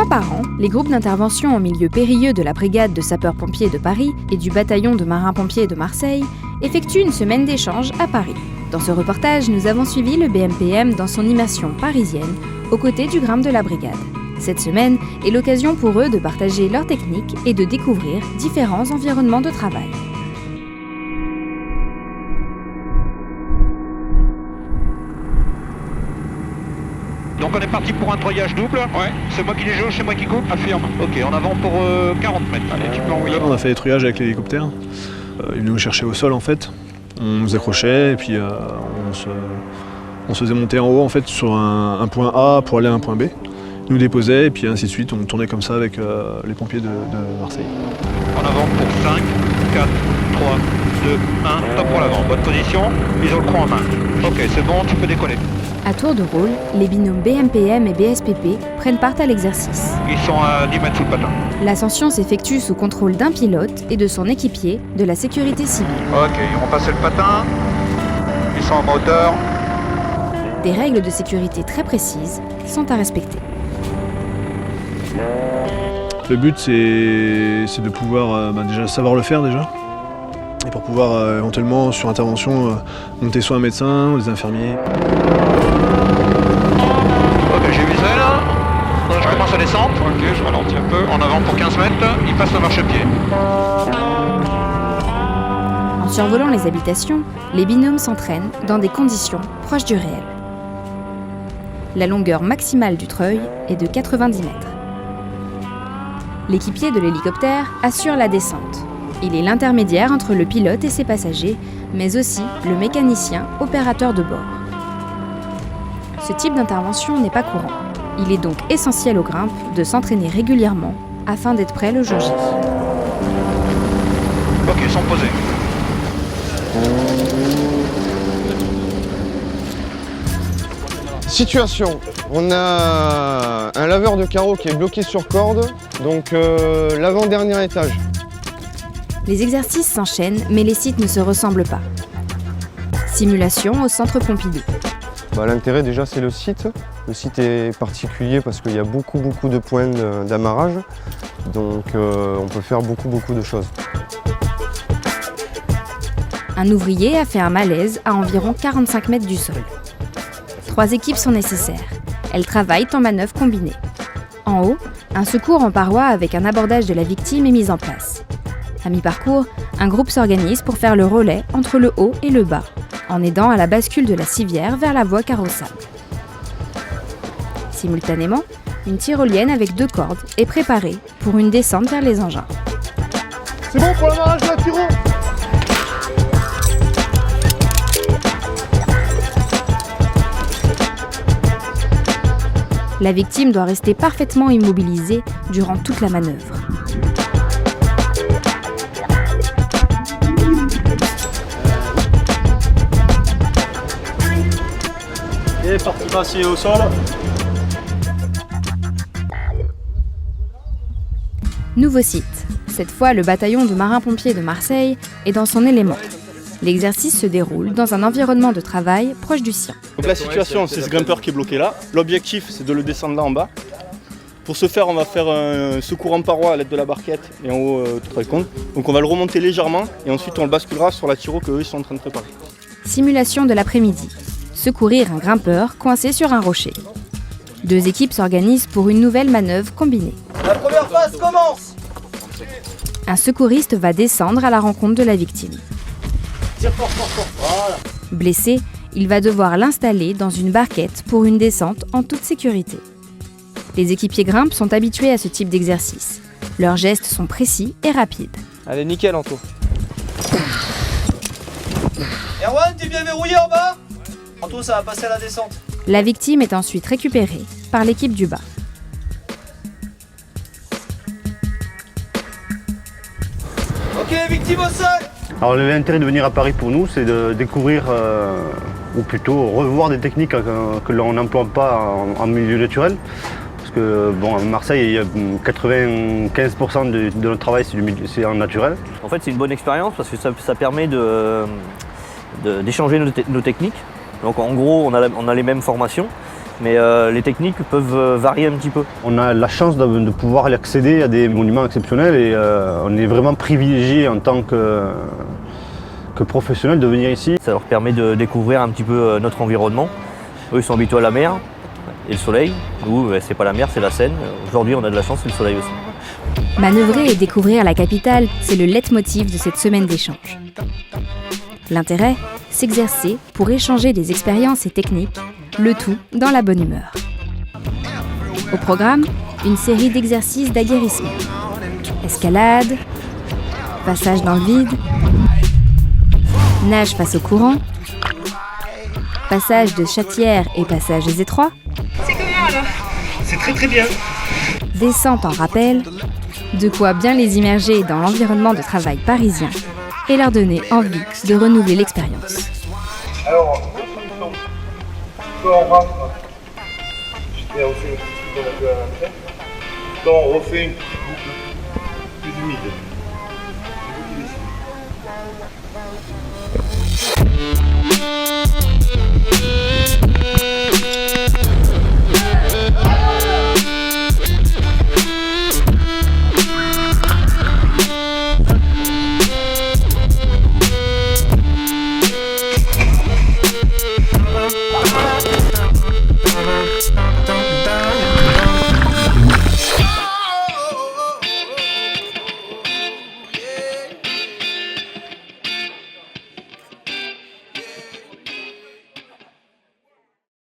fois par an, les groupes d'intervention en milieu périlleux de la brigade de sapeurs-pompiers de Paris et du bataillon de marins-pompiers de Marseille effectuent une semaine d'échange à Paris. Dans ce reportage, nous avons suivi le BMPM dans son immersion parisienne, aux côtés du GRIMP de la brigade. Cette semaine est l'occasion pour eux de partager leurs techniques et de découvrir différents environnements de travail. Donc on est parti pour un treuillage double. Ouais. C'est moi qui les jauge, c'est moi qui coupe. Affirme. Ok, en avant pour 40 mètres. Allez, tu peux envoyer. On a fait des treuillages avec l'hélicoptère. Ils venaient nous chercher au sol en fait. On nous accrochait et puis on se faisait monter en haut en fait sur un point A pour aller à un point B. Ils nous déposaient et puis ainsi de suite. On tournait comme ça avec les pompiers de Marseille. En avant pour 5, 4, 3, 2, 1. Top pour l'avant. Bonne position. Ils ont le croc en main. Ok, c'est bon, tu peux décoller. À tour de rôle, les binômes BMPM et BSPP prennent part à l'exercice. Ils sont à 10 mètres sous le patin. L'ascension s'effectue sous contrôle d'un pilote et de son équipier de la sécurité civile. Ok, ils vont passer le patin. Ils sont en moteur. Des règles de sécurité très précises sont à respecter. Le but c'est de pouvoir déjà savoir le faire déjà. Et pour pouvoir éventuellement sur intervention monter soit un médecin ou des infirmiers. Ok, j'ai visé là. Je commence à descendre. Ok, je ralentis un peu. En avant pour 15 mètres, il passe le marchepied. En survolant les habitations, les binômes s'entraînent dans des conditions proches du réel. La longueur maximale du treuil est de 90 mètres. L'équipier de l'hélicoptère assure la descente. Il est l'intermédiaire entre le pilote et ses passagers, mais aussi le mécanicien opérateur de bord. Ce type d'intervention n'est pas courant. Il est donc essentiel au GRIMP de s'entraîner régulièrement afin d'être prêt le jour J. Ok, ils sont posés. Situation, on a un laveur de carreaux qui est bloqué sur corde, donc l'avant-dernier étage. Les exercices s'enchaînent, mais les sites ne se ressemblent pas. Simulation au centre Pompidou. L'intérêt déjà c'est le site. Le site est particulier parce qu'il y a beaucoup de points d'amarrage, donc on peut faire beaucoup de choses. Un ouvrier a fait un malaise à environ 45 mètres du sol. 3 équipes sont nécessaires. Elles travaillent en manœuvre combinée. En haut, un secours en paroi avec un abordage de la victime est mis en place. À mi-parcours, un groupe s'organise pour faire le relais entre le haut et le bas, en aidant à la bascule de la civière vers la voie carrossable. Simultanément, une tyrolienne avec 2 cordes est préparée pour une descente vers les engins. C'est bon pour l'amarrage de la tyro. La victime doit rester parfaitement immobilisée durant toute la manœuvre. Et parti passer au sol. Nouveau site. Cette fois, le bataillon de marins-pompiers de Marseille est dans son élément. L'exercice se déroule dans un environnement de travail proche du sien. Donc la situation, c'est ce grimpeur qui est bloqué là. L'objectif, c'est de le descendre là en bas. Pour ce faire, on va faire un secours en paroi à l'aide de la barquette et en haut tout à compte. Donc on va le remonter légèrement et ensuite on le basculera sur la tyro qu'eux ils sont en train de préparer. Simulation de l'après-midi. Secourir un grimpeur coincé sur un rocher. 2 équipes s'organisent pour une nouvelle manœuvre combinée. La première phase commence. Un secouriste va descendre à la rencontre de la victime. Tire fort. Voilà. Blessé, il va devoir l'installer dans une barquette pour une descente en toute sécurité. Les équipiers GRIMP sont habitués à ce type d'exercice. Leurs gestes sont précis et rapides. Allez, nickel Anto. Erwan, t'es bien verrouillé en bas? Anto, ça va passer à la descente. La victime est ensuite récupérée par l'équipe du bas. Ok, victime au sol. Alors l'intérêt de venir à Paris pour nous, c'est de découvrir, ou plutôt revoir des techniques que l'on n'emploie pas en milieu naturel. Parce que à Marseille, 95% de notre travail c'est en naturel. En fait, c'est une bonne expérience parce que ça permet d'échanger nos techniques. Donc en gros, on a les mêmes formations, mais les techniques peuvent varier un petit peu. On a la chance de pouvoir y accéder à des monuments exceptionnels et on est vraiment privilégié en tant que professionnel de venir ici. Ça leur permet de découvrir un petit peu notre environnement. Eux, ils sont habitués à la mer et le soleil. Nous, c'est pas la mer, c'est la Seine. Aujourd'hui, on a de la chance, c'est le soleil aussi. Manœuvrer et découvrir la capitale, c'est le leitmotiv de cette semaine d'échange. L'intérêt, s'exercer pour échanger des expériences et techniques, le tout dans la bonne humeur. Au programme, une série d'exercices d'aguerrissement. Escalade, passage dans le vide, nage face au courant, passage de chatières et passages étroits. C'est comment alors? C'est très très bien. Descente en rappel, de quoi bien les immerger dans l'environnement de travail parisien et leur donner envie de renouveler l'expérience. Alors, soit on rentre, j'étais refait une petite boucle un peu à l'entrée, soit on refait une petite boucle plus humide. C'est vous qui décidez.